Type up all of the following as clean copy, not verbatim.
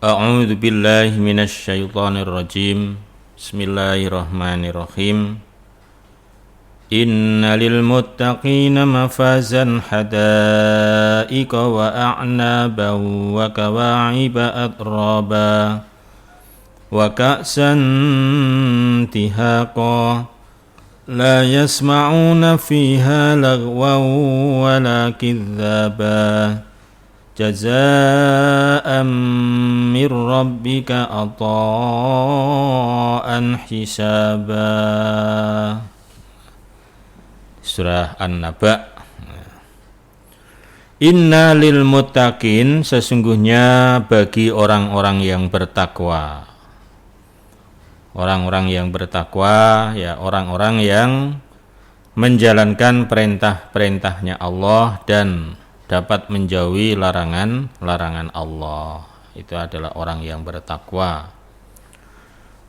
A'udzu billahi minasy syaithanir rajim. Bismillahirrahmanirrahim. Innalil muttaqina mafazan hada'iqa wa a'naban wa kawa'iba atraba wa ka'san tihaqa la yasma'una fiha lagwan wa la kidzaban jazaa'an mir rabbika ata'an hisaba. Surah An-Naba. Inna lil muttaqin, sesungguhnya bagi orang-orang yang bertakwa. Orang-orang yang bertakwa, ya orang-orang yang menjalankan perintah-perintahnya Allah dan dapat menjauhi larangan-larangan Allah. Itu adalah orang yang bertakwa.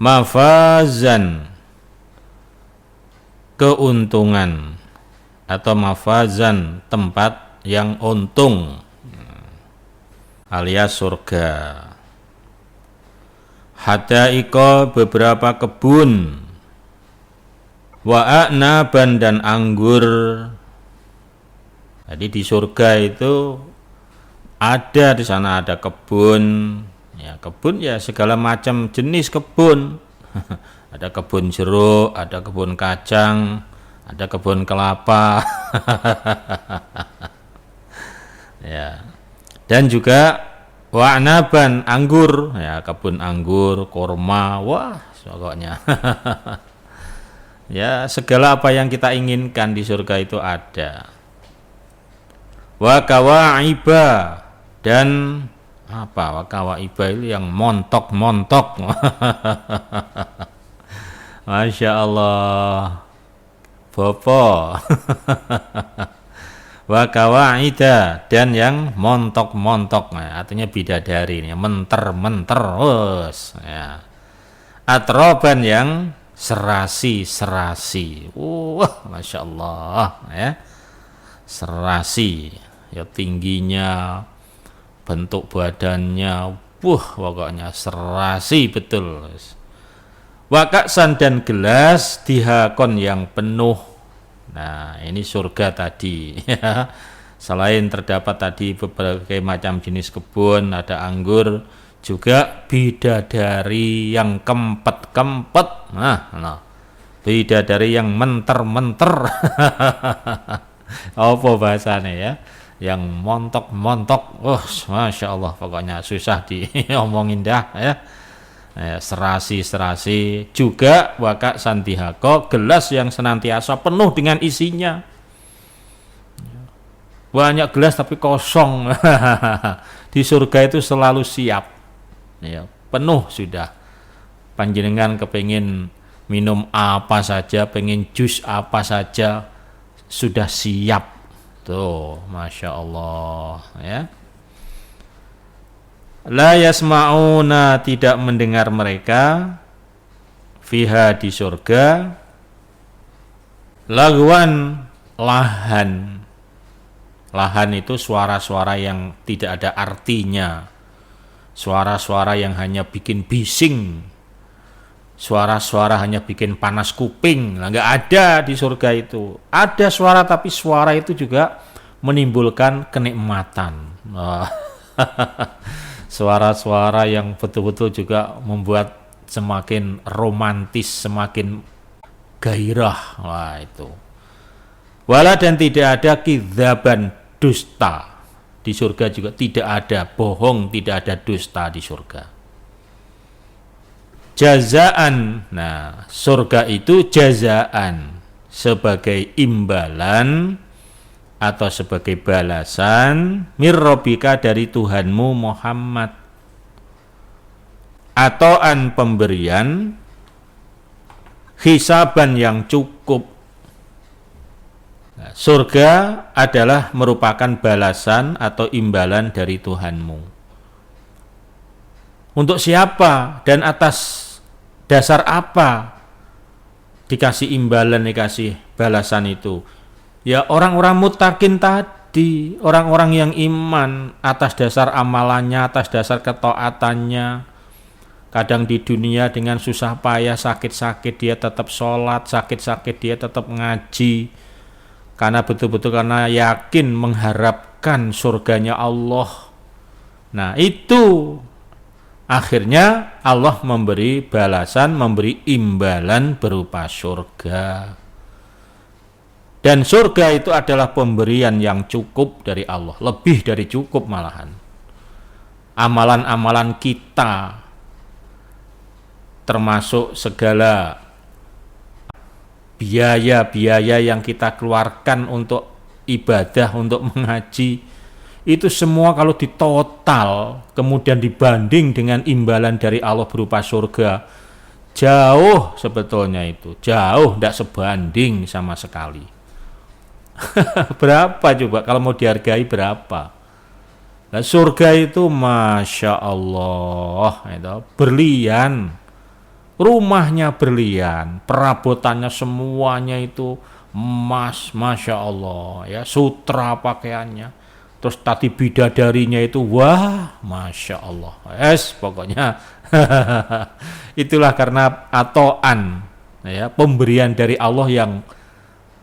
Mafazan, keuntungan, atau mafazan, tempat yang untung, alias surga. Hada'iqa, beberapa kebun. Wa a'naban, dan anggur. Jadi di surga itu ada, di sana ada kebun. Ya, kebun ya segala macam jenis kebun. Ada kebun jeruk, ada kebun kacang, ada kebun kelapa. Ya. Dan juga wa'naban, anggur, ya kebun anggur, kurma, wah pokoknya. Ya, segala apa yang kita inginkan di surga itu ada. Wa kawa'iba, dan apa? Wa kawa'iba itu yang montok-montok. Masya Allah, Bopo. Wa kawa'ida, dan yang montok-montok, nah, artinya bidadari, menter-menter, ya. Atroban, yang serasi-serasi. Masya Allah, ya. Serasi, ya tingginya, bentuk badannya, pokoknya serasi betul. Wakaksan, dan gelas dihakon, yang penuh. Nah, ini surga tadi. Selain terdapat tadi berbagai macam jenis kebun, ada anggur, juga bidadari yang kempet-kempet. Nah, bidadari yang menter-menter. Apa bahasanya ya? Yang montok-montok. Masya Allah, pokoknya susah diomongin dah ya. Serasi-serasi, juga wakak santihako, gelas yang senantiasa penuh dengan isinya. Banyak gelas tapi kosong. Di surga itu selalu siap, ya, penuh sudah. Panjenengan kepengin minum apa saja, pengen jus apa saja, sudah siap. Tuh, Masya Allah, ya. La yasma'una, tidak mendengar mereka, fiha, di surga, lagwan, lahan. Lahan itu suara-suara yang tidak ada artinya, suara-suara yang hanya bikin bising, suara-suara hanya bikin panas kuping. Nggak ada di surga itu. Ada suara, tapi suara itu juga menimbulkan kenikmatan. Suara-suara yang betul-betul juga membuat semakin romantis, semakin gairah. Wah, itu. Wala, dan tidak ada kidzaban, dusta. Di surga juga tidak ada bohong, tidak ada dusta di surga. Jazaan. Nah, surga itu jazaan, sebagai imbalan atau sebagai balasan mirrobika, dari Tuhanmu Muhammad, atau an, pemberian, hisaban, yang cukup. Nah, surga adalah merupakan balasan atau imbalan dari Tuhanmu. Untuk siapa dan atas dasar apa dikasih imbalan, dikasih balasan itu? Ya orang-orang muttaqin tadi. tadi, orang-orang yang iman atas dasar amalannya, atas dasar ketaatannya, kadang di dunia dengan susah payah, sakit-sakit dia tetap sholat, sakit-sakit dia tetap ngaji, karena betul-betul karena yakin mengharapkan surganya Allah. Nah itu akhirnya Allah memberi balasan, memberi imbalan berupa surga. Dan surga itu adalah pemberian yang cukup dari Allah, lebih dari cukup malahan. Amalan-amalan kita, termasuk segala biaya-biaya yang kita keluarkan untuk ibadah, untuk mengaji, itu semua kalau ditotal kemudian dibanding dengan imbalan dari Allah berupa surga, jauh sebetulnya itu, jauh tidak sebanding sama sekali. Berapa coba kalau mau dihargai berapa? Nah, surga itu Masya Allah itu berlian, rumahnya berlian, perabotannya semuanya itu emas, Masya Allah ya, sutra pakaiannya. Terus tadi bidadarinya itu, wah, Masya Allah. Pokoknya itulah karena atoan, ya, pemberian dari Allah yang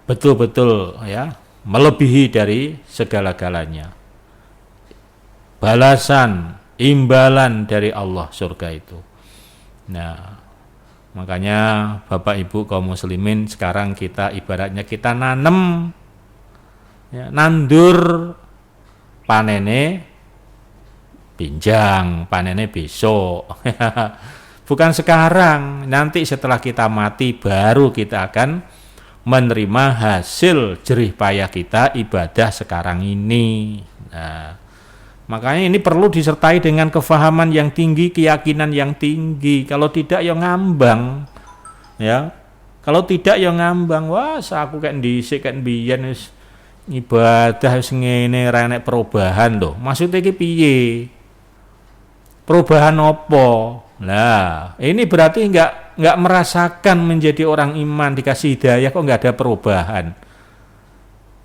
betul-betul ya melebihi dari segala-galanya. Balasan, imbalan dari Allah surga itu. Nah, makanya Bapak Ibu kaum muslimin, sekarang kita ibaratnya kita nanem, ya, nandur, panene pinjang, panene besok. Bukan sekarang, nanti setelah kita mati baru kita akan menerima hasil jerih payah kita ibadah sekarang ini. Nah, makanya ini perlu disertai dengan kefahaman yang tinggi, keyakinan yang tinggi. Kalau tidak ya ngambang. Ya. Kalau tidak ya ngambang. Wah, aku kayak ndisik kayak mbiyen wis ibadah wis ngene ra enek perubahan lho. Maksudnya iki piye? Perubahan apa? Nah, ini berarti enggak merasakan menjadi orang iman, dikasih hidayah kok enggak ada perubahan.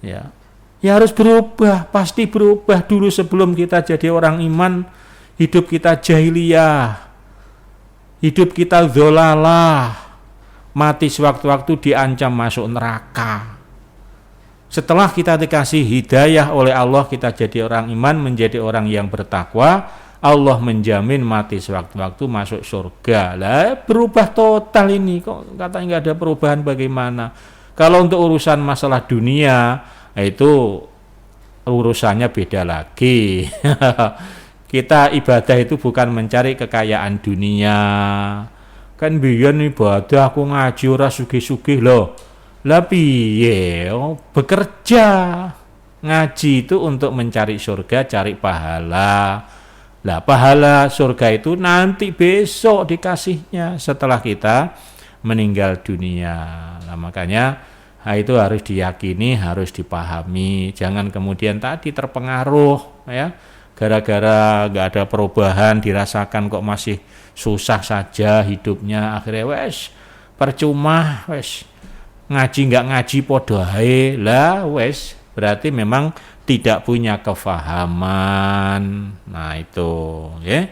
Ya. Ya harus berubah, pasti berubah dulu sebelum kita jadi orang iman. Hidup kita jahiliyah, hidup kita dzalalah, mati sewaktu-waktu diancam masuk neraka. Setelah kita dikasih hidayah oleh Allah, kita jadi orang iman, menjadi orang yang bertakwa, Allah menjamin mati sewaktu-waktu masuk surga. Lah berubah total ini, kok katanya nggak ada perubahan bagaimana? Kalau untuk urusan masalah dunia, itu urusannya beda lagi. Kita ibadah itu bukan mencari kekayaan dunia. Kan biyen ibadah aku ngaji ora sugih-sugih loh. Lah piye? Bekerja. Ngaji itu untuk mencari surga, cari pahala. Lah pahala surga itu nanti besok dikasihnya setelah kita meninggal dunia. Nah, makanya itu harus diyakini, harus dipahami. Jangan kemudian tadi terpengaruh ya, gara-gara nggak ada perubahan, dirasakan kok masih susah saja hidupnya, akhirnya wes percuma, wes ngaji nggak ngaji podo ae lah, wes berarti memang tidak punya kefahaman. Nah itu ya.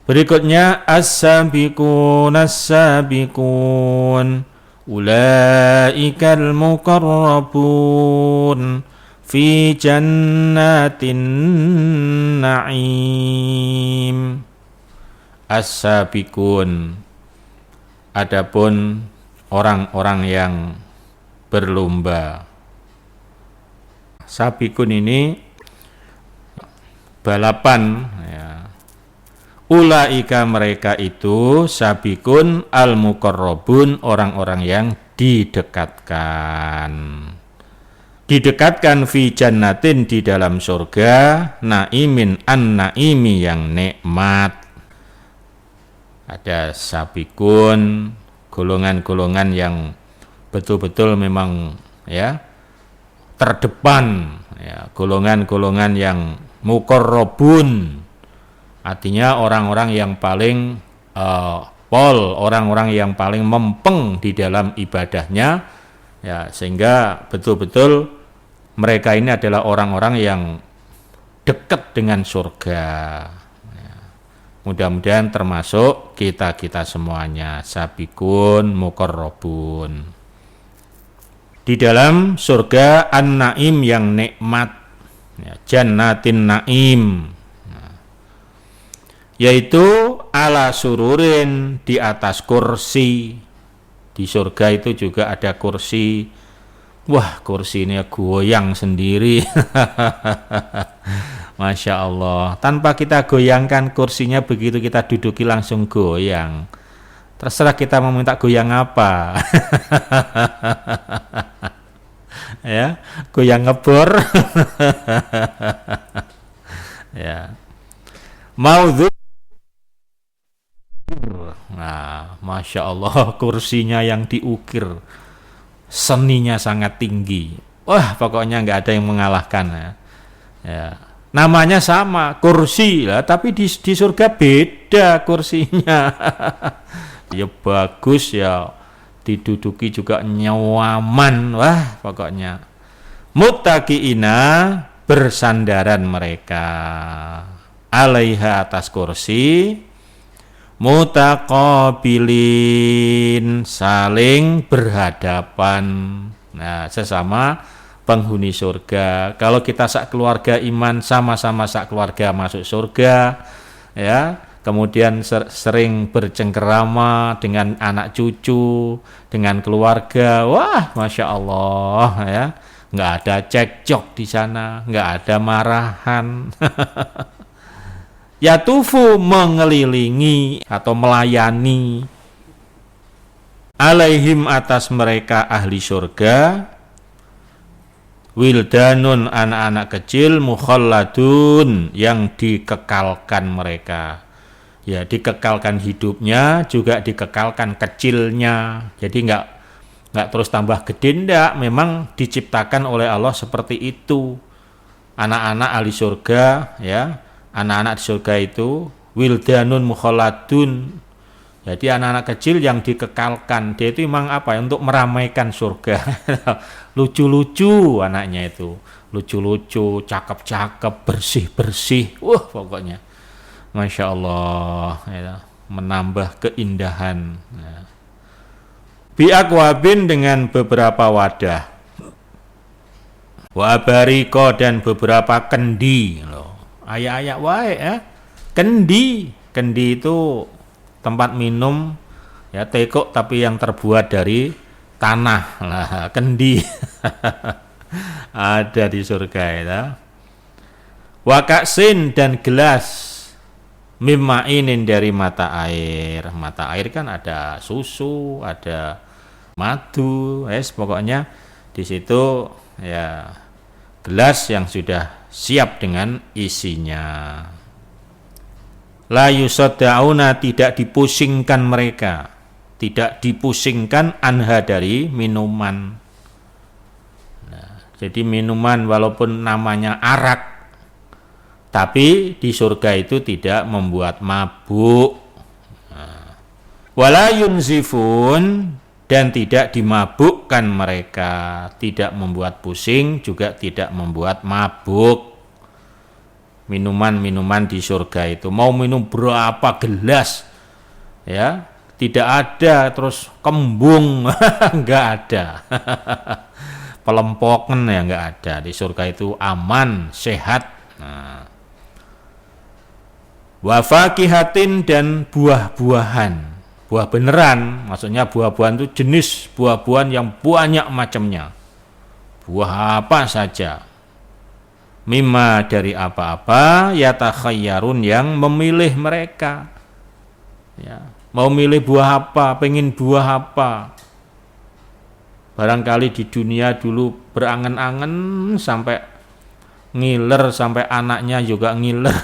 Berikutnya as-sabiqun ulaikal muqarrabun fi jannatin na'im. As-sabiqun, adapun orang-orang yang berlomba. Sabiqun ini balapan ya. Ulaika mereka itu sabiqun al-muqarrabun, orang-orang yang didekatkan. Didekatkan fi jannatin, di dalam surga, naimin an-naimi, yang nikmat. Ada sabiqun, golongan-golongan yang betul-betul memang ya terdepan ya, golongan-golongan yang muqarrabun, artinya orang-orang yang paling orang-orang yang paling mempeng di dalam ibadahnya ya, sehingga betul-betul mereka ini adalah orang-orang yang dekat dengan surga. Mudah-mudahan termasuk kita-kita semuanya, sabiqun muqarrabun. Di dalam surga an-naim yang nikmat, jannatin naim, yaitu ala sururin, di atas kursi. Di surga itu juga ada kursi. Wah, kursi ini goyang sendiri. Masya Allah. Tanpa kita goyangkan kursinya, begitu kita duduki langsung goyang. Terserah kita mau minta goyang apa. Ya, goyang ngebor. Ya. Maudhu. Nah, Masya Allah, kursinya yang diukir, seninya sangat tinggi. Wah, pokoknya nggak ada yang mengalahkan. Ya. Namanya sama, kursi lah, tapi di surga beda kursinya. Ya bagus ya, diduduki juga nyaman. Wah, pokoknya muttaqiina, bersandaran mereka alaiha, atas kursi, mutaqabilin, saling berhadapan. Nah, sesama penghuni surga. Kalau kita sak keluarga iman, sama-sama sak keluarga masuk surga, ya. Kemudian sering bercengkerama dengan anak cucu, dengan keluarga. Wah, Masya Allah, ya. Nggak ada cekcok di sana, nggak ada marahan. Yatufu, mengelilingi atau melayani, alaihim, atas mereka ahli surga, wildanun, anak-anak kecil, mukhalladun, yang dikekalkan mereka. Ya, dikekalkan hidupnya, juga dikekalkan kecilnya. Jadi nggak terus tambah gede, enggak. Memang diciptakan oleh Allah seperti itu. Anak-anak ahli surga, ya. Anak-anak di surga itu wildanun mukhalladun. Jadi anak-anak kecil yang dikekalkan. Dia itu memang apa? Untuk meramaikan surga. Lucu-lucu anaknya itu. Lucu-lucu, cakep-cakep, bersih-bersih. Wah, pokoknya Masya Allah, ya, menambah keindahan. Ya. Biakwabin, dengan beberapa wadah. Wabariko, dan beberapa kendi. Loh, ayak-ayak wae ya. Kendi itu tempat minum, ya, tekuk tapi yang terbuat dari tanah. Lah, kendi. Ada di surga ya. Wakaksin, dan gelas, mimmainin, dari mata air. Mata air kan ada susu, ada madu, pokoknya di situ ya gelas yang sudah siap dengan isinya. La yusaddauna, tidak dipusingkan mereka, tidak dipusingkan anha, dari minuman. Nah, jadi minuman walaupun namanya arak, tapi di surga itu tidak membuat mabuk. Wala yunzifun, dan tidak dimabukkan mereka, tidak membuat pusing, juga tidak membuat mabuk. Minuman-minuman di surga itu, mau minum berapa gelas, ya, tidak ada terus kembung, enggak ada. Pelempokan ya enggak ada. Di surga itu aman, sehat. Nah, wa fakihatin, dan buah-buahan, buah beneran, maksudnya buah-buahan itu jenis buah-buahan yang banyak macamnya, buah apa saja, mimma, dari apa-apa, yatakhayyarun, yang memilih mereka, ya, mau milih buah apa, pengen buah apa. Barangkali di dunia dulu berangan-angan sampai ngiler, sampai anaknya juga ngiler.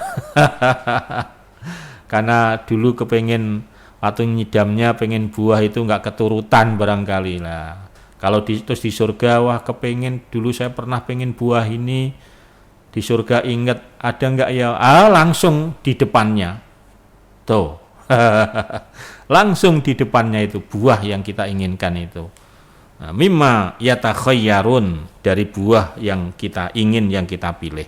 Karena dulu kepengen, waktu nyidamnya pengen buah itu nggak keturutan barangkali lah. Kalau terus di surga, wah kepengen, dulu saya pernah pengen buah ini, di surga inget, ada nggak ya? Langsung di depannya, tuh. Langsung di depannya itu buah yang kita inginkan itu. Nah, mimma yatakhayyarun, dari buah yang kita ingin, yang kita pilih.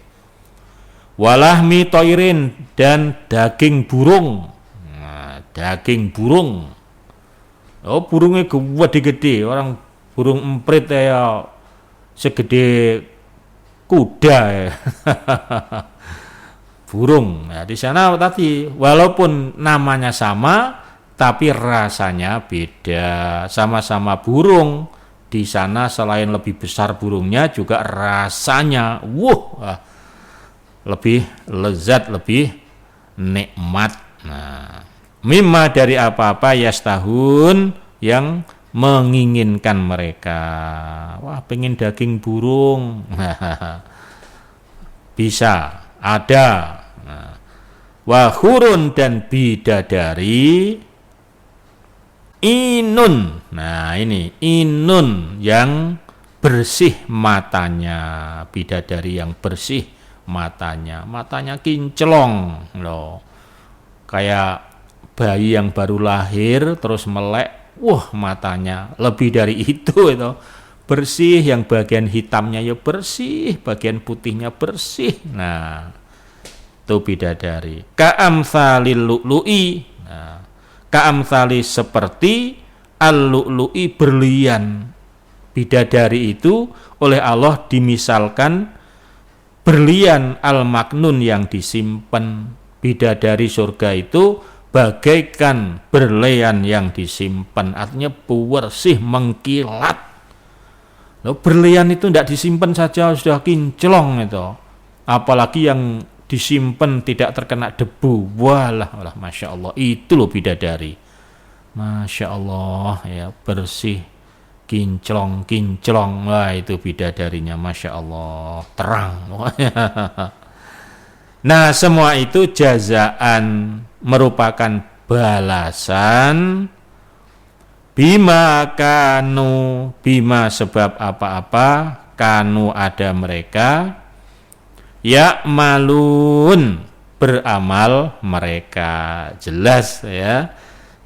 Walahmi toirin, dan daging burung. Nah, daging burung. Oh, burungnya gede-gede, orang burung emprit ya segede kuda ya. Burung. Nah, di sana tadi walaupun namanya sama tapi rasanya beda. Sama-sama burung. Di sana selain lebih besar burungnya juga rasanya lebih lezat, lebih nikmat. Nah, mimma, dari apa-apa yastahun, yang menginginkan mereka. Wah, pengen daging burung. Bisa, ada. Nah, wahurun, dan bidadari. Inun. Nah, ini inun, yang bersih matanya. Bidadari yang bersih matanya. Matanya kinclong loh. Kayak bayi yang baru lahir terus melek. Wah, matanya lebih dari itu. Bersih, yang bagian hitamnya ya bersih, bagian putihnya bersih. Nah, itu bidadari. Ka'amsalil lu'lu'i. Nah, ka'amsali, seperti al-lu'lu'i, berlian. Bidadari itu oleh Allah dimisalkan berlian al-maknun, yang disimpan. Bidadari surga itu bagaikan berlian yang disimpan, artinya bersih, mengkilat. Loh, berlian itu tidak disimpan saja sudah kinclong itu, apalagi yang disimpan tidak terkena debu. Walah, masya Allah, itu loh bidadari. Masya Allah ya, bersih, kinclong. Wah, itu bidadarinya, masya Allah, terang. Nah, semua itu jazaan, merupakan balasan. Bima kanu, bima sebab apa-apa, kanu ada mereka, ya'malun, beramal mereka. Jelas ya,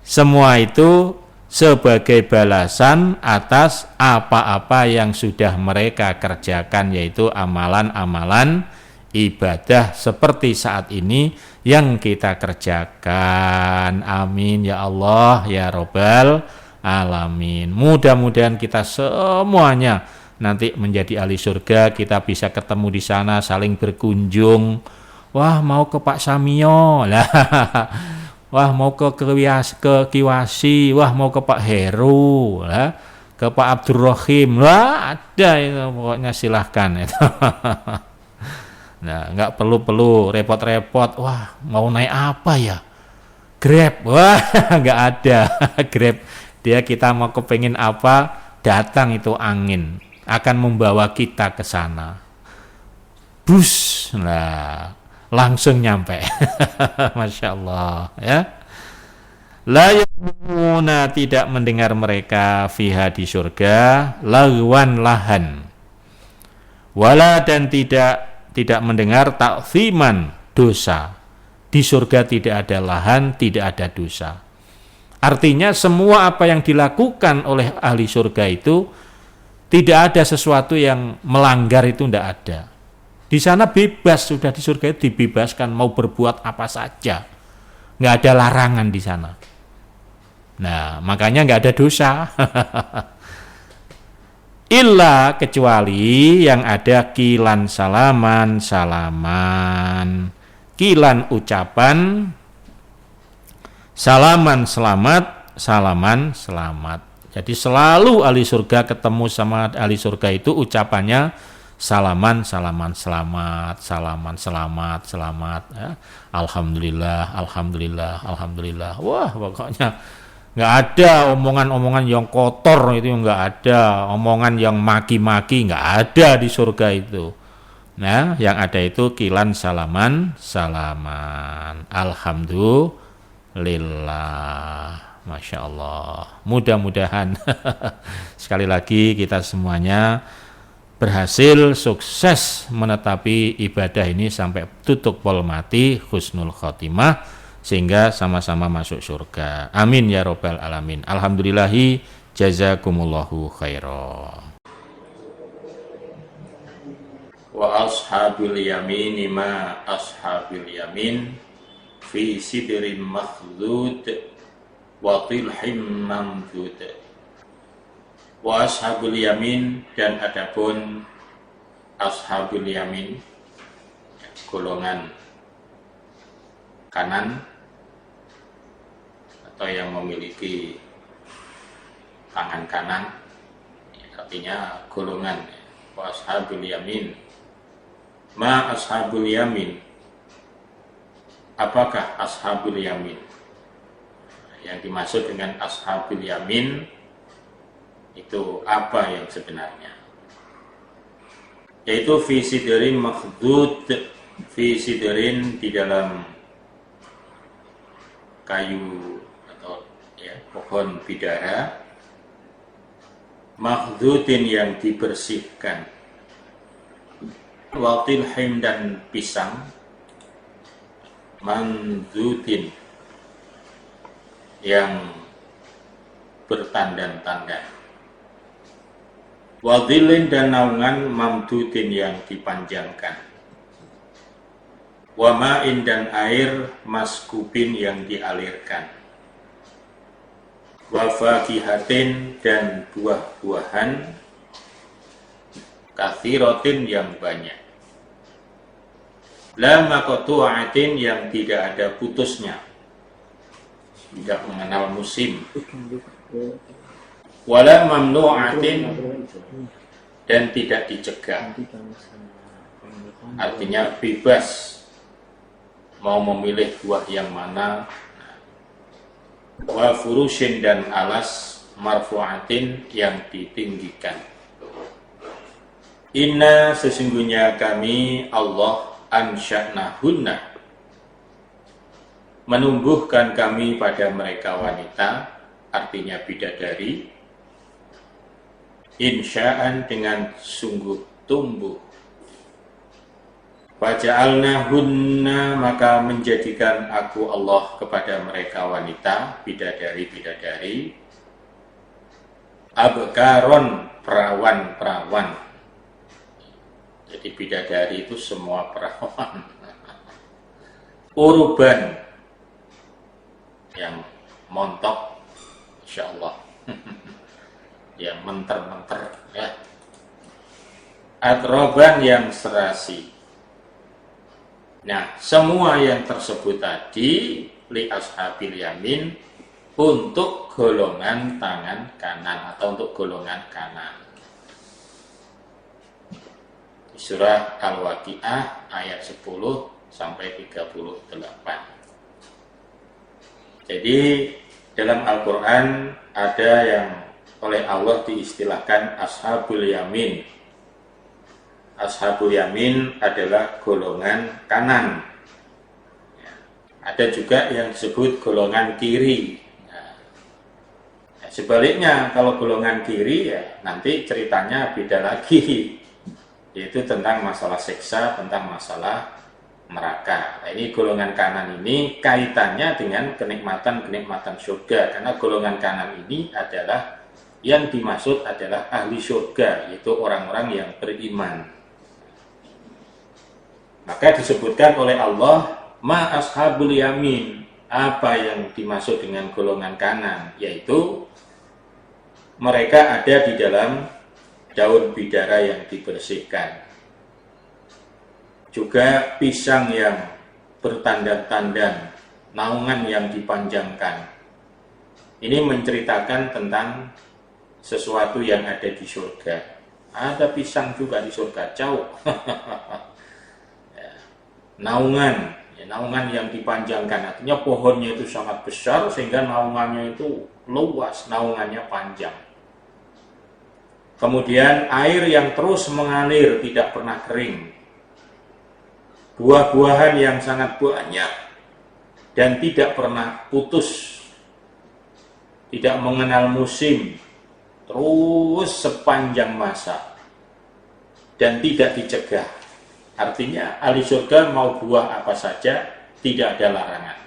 semua itu sebagai balasan atas apa-apa yang sudah mereka kerjakan, yaitu amalan-amalan ibadah seperti saat ini yang kita kerjakan. Amin ya Allah ya Rabbal alamin. Mudah-mudahan kita semuanya nanti menjadi ahli surga, kita bisa ketemu di sana, saling berkunjung. Wah, mau ke Pak Samio lah. Wah, mau ke Kiwasi, wah mau ke Pak Heru lah, ke Pak Abdurrahim. Wah, ada itu, pokoknya silahkan itu. Nah, nggak perlu repot-repot. Wah, mau naik apa ya? Grab. Wah, nggak ada Grab. Kita mau kepengen apa, datang itu angin akan membawa kita ke sana. Bus, nah langsung nyampe. Masya Allah ya. La yasma'una, tidak mendengar mereka, fiha, di surga, lagwan, lahan. Wala, dan tidak mendengar ta'ziman, dosa. Di surga tidak ada lahan, tidak ada dosa. Artinya semua apa yang dilakukan oleh ahli surga itu tidak ada sesuatu yang melanggar, itu tidak ada. Di sana bebas, sudah di surga itu dibebaskan mau berbuat apa saja, nggak ada larangan di sana. Nah, makanya nggak ada dosa. Illa, kecuali yang ada kilan salaman, kilan ucapan, salaman selamat, salaman selamat. Jadi selalu ahli surga ketemu sama ahli surga itu ucapannya salaman selamat, selamat ya. Alhamdulillah. Wah, pokoknya nggak ada omongan-omongan yang kotor, itu nggak ada omongan yang maki-maki, nggak ada di surga itu. Nah, yang ada itu kilan salaman, alhamdulillah. Masya Allah, mudah-mudahan sekali lagi kita semuanya berhasil, sukses menetapi ibadah ini sampai tutup pol mati, husnul khotimah, sehingga sama-sama masuk surga. Amin ya Rabbal alamin. Alhamdulillahi Jazakumullahu khairan. Wa ashabil yamin ma ashabil yamin fi sidrin makhdud wa tilhim mamdud. Wa ashabul yamin, dan adapun ashabul yamin, golongan kanan atau yang memiliki tangan kanan, artinya golongan. Wa ashabul yamin, ma ashabul yamin, apakah ashabul yamin? Yang dimaksud dengan ashabul yamin itu apa yang sebenarnya? Yaitu fi sidrin makhdud, fi sidrin di dalam kayu atau pohon bidara, makhdudin yang dibersihkan, wa tilhim dan pisang, mandudin yang bertandan-tandan, wa dhillin dan naungan mamdudin yang dipanjangkan, wa ma'in dan air maskubin yang dialirkan, wa fakihatin dan buah-buahan kathiratin yang banyak, la maqtu'atin yang tidak ada putusnya, tidak mengenal musim, wala mamnu'atin dan tidak dicegah, artinya bebas mau memilih buah yang mana, wa furushin dan alas marfu'atin yang ditinggikan. Inna sesungguhnya kami Allah ansya'nahunna menumbuhkan kami pada mereka wanita, artinya bidadari, insya'an dengan sungguh tumbuh. Faja'alnahunna maka menjadikan aku Allah kepada mereka wanita, bidadari-bidadari, abkaron perawan-perawan. Jadi bidadari itu semua perawan. Urban yang montok, insyaallah. Yang menter-menter ya. Atroban yang serasi. Nah, semua yang tersebut tadi li ashabil yamin untuk golongan tangan kanan atau untuk golongan kanan. Surah Al-Waqiah ayat 10 sampai 38. Jadi dalam Al-Quran ada yang oleh Allah diistilahkan ashabul yamin. Ashabul yamin adalah golongan kanan. Ada juga yang disebut golongan kiri. Sebaliknya kalau golongan kiri ya nanti ceritanya beda lagi, yaitu tentang masalah siksa, tentang masalah neraka. Nah, ini golongan kanan ini kaitannya dengan kenikmatan-kenikmatan surga, karena golongan kanan ini adalah yang dimaksud adalah ahli surga, yaitu orang-orang yang beriman. Maka disebutkan oleh Allah ma ashabul yamin, apa yang dimaksud dengan golongan kanan, yaitu mereka ada di dalam daun bidara yang dibersihkan, juga pisang yang bertandan-tandan, naungan yang dipanjangkan. Ini menceritakan tentang sesuatu yang ada di surga. Ada pisang juga di surga, jauh. Naungan, naungan yang dipanjangkan, artinya pohonnya itu sangat besar sehingga naungannya itu luas, naungannya panjang. Kemudian air yang terus mengalir, tidak pernah kering. Buah-buahan yang sangat banyak dan tidak pernah putus, tidak mengenal musim, terus sepanjang masa dan tidak dicegah. Artinya ahli surga mau buah apa saja, tidak ada larangan.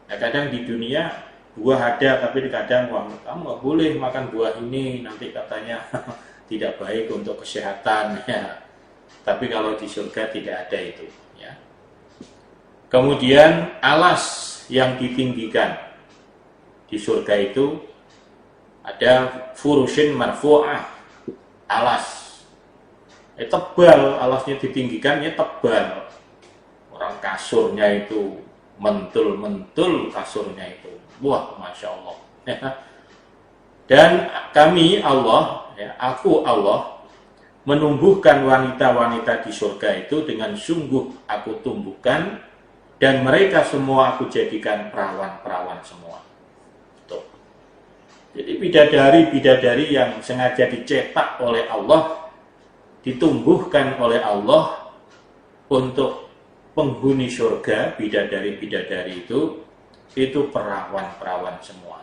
Nah, kadang di dunia buah ada, tapi kadang wah, kamu nggak boleh makan buah ini, nanti katanya tidak baik untuk kesehatan ya. Tapi kalau di surga tidak ada itu ya. Kemudian alas yang ditinggikan di surga itu ada furushin marfu'ah, alas tebal, alasnya ditinggikan ya tebal. Orang kasurnya itu mentul-mentul, kasurnya itu wah masya Allah ya. Dan kami Allah ya, aku Allah menumbuhkan wanita-wanita di surga itu dengan sungguh aku tumbuhkan, dan mereka semua aku jadikan perawan-perawan semua. Tuh. Jadi bidadari-bidadari yang sengaja dicetak oleh Allah, ditumbuhkan oleh Allah untuk penghuni surga, bidadari-bidadari itu perawan-perawan semua.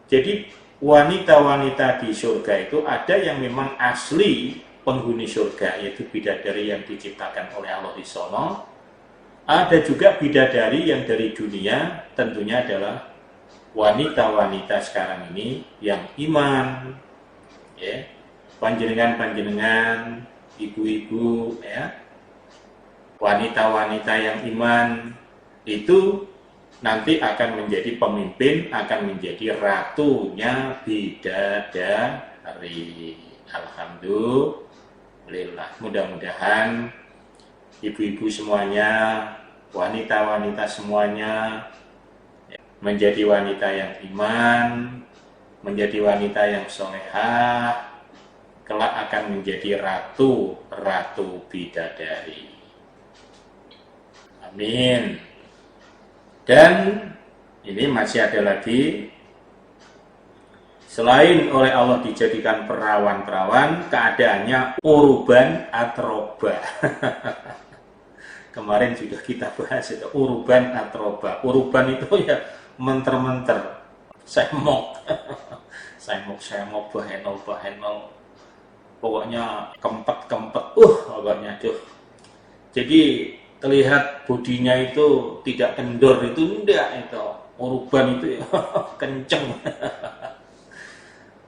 Jadi wanita-wanita di surga itu ada yang memang asli penghuni surga, yaitu bidadari yang diciptakan oleh Allah di sono. Ada juga bidadari yang dari dunia, tentunya adalah wanita-wanita sekarang ini yang iman, ya, panjenengan-panjenengan, ibu-ibu, ya, wanita-wanita yang iman itu nanti akan menjadi pemimpin, akan menjadi ratunya bidadari. Alhamdulillah, mudah-mudahan ibu-ibu semuanya, wanita-wanita semuanya menjadi wanita yang iman, menjadi wanita yang solehah, kelak akan menjadi ratu bidadari. Amin. Dan ini masih ada lagi, selain oleh Allah dijadikan perawan-perawan, keadaannya uruban atroba. Kemarin sudah kita bahas itu, uruban atroba. Uruban itu ya menter-menter, semok, semok, bahenol, pokoknya kempet, pokoknya tuh. Jadi terlihat bodinya itu tidak kendor, itu enggak, itu uruban itu ya, kenceng.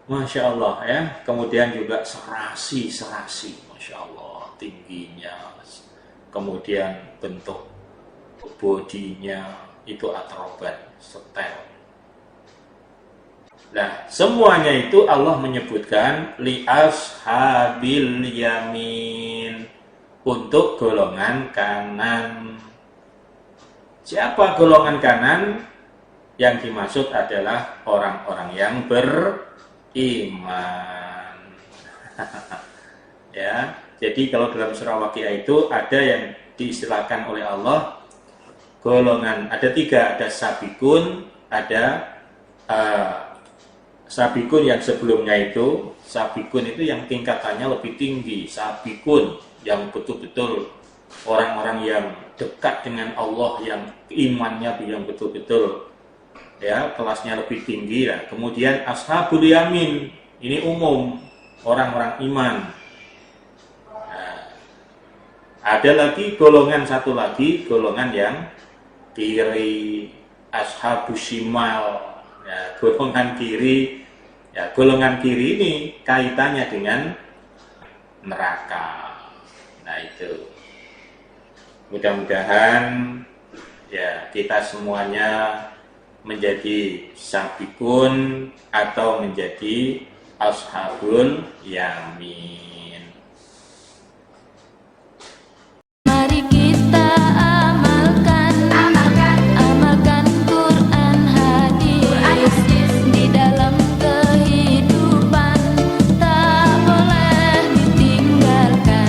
Masya Allah ya. Kemudian juga serasi, Masya Allah, tingginya. Kemudian bentuk bodinya itu atroban, setel. Nah, semuanya itu Allah menyebutkan li ashabil yamin, untuk golongan kanan. Siapa golongan kanan? Yang dimaksud adalah orang-orang yang beriman. Ya, jadi kalau dalam surah Waqiah itu ada yang diistilahkan oleh Allah golongan, ada 3, ada sabikun, ada sabikun yang sebelumnya itu, sabikun itu yang tingkatannya lebih tinggi, sabikun yang betul-betul orang-orang yang dekat dengan Allah, yang imannya yang betul-betul ya kelasnya lebih tinggi ya. Kemudian ashabul yamin, ini umum orang-orang iman. Nah, ada lagi golongan satu lagi, golongan yang kiri, ashabus shimal ya, golongan kiri ya. Golongan kiri ini kaitannya dengan neraka. Nah itu, mudah-mudahan ya kita semuanya menjadi sabikun atau menjadi ashabul yamin.